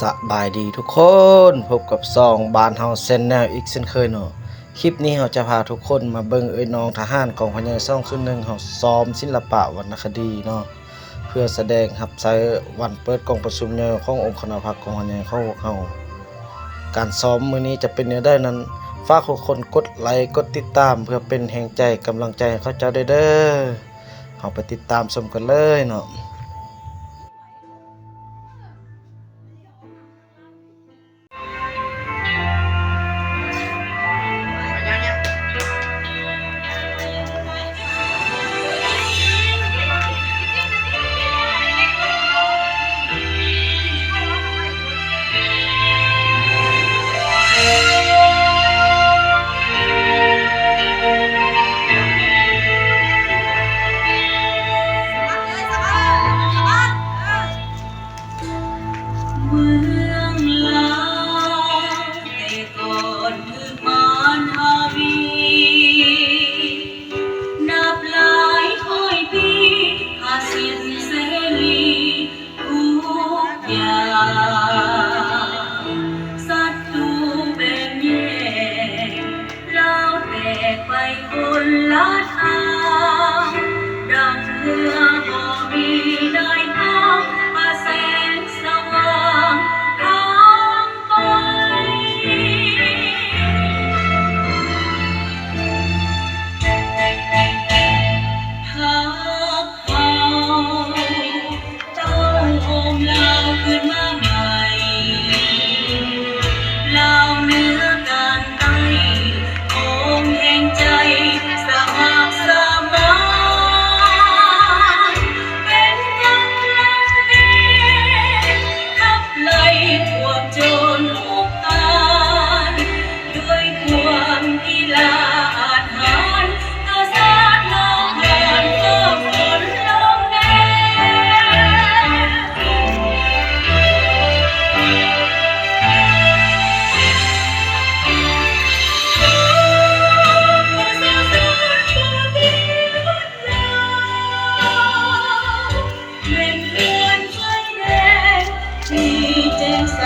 สบายดีทุกคนพบกับซองบานเฮาเซนแนลอีกเช่นเคยเนาะคลิปนี้เราจะพาทุกคนมาเบิ่งน้องทหารของพญาซ่องซุนหนึ่งเฮาซ้อมศิลปะวรรณคดีเนาะเพื่อแสดงรับใช้วันเปิดกองประชุมใหญ่ขององค์คณะพรรคของพญาเข้าเฮาการซ้อมมื้อนี้จะเป็นแนวใดนั้นฝากทุกคนกดไลค์กดติดตามเพื่อเป็นแรงใจกำลังใจให้เขาเจ้าเด้อเฮาไปติดตามชมกันเลยเนาะเมืองลาวแต่ก่อนคือมารฮาวีนับหลายร้อยปีหาสิ้นเสรีทุกอย่างศัตรูแบ่งแยกเราแตกไปคนละทางดังเรือบ่มีนายทางมาแสงสว่างทางไปพักเอาต้องโอมลาวขึ้นมาใหม่ลาวเหนือกลางใต้องค์แห่งใจสมัครสมานเป็นกำลังแห่งขับไล่พวกโจรอุกอาจด้วยความกีฬาอาถรรพ์กษัตริย์น้องผ่านก็ฝนลงแดง เป็นเพื่อนไฟแดงที่แจ่มใส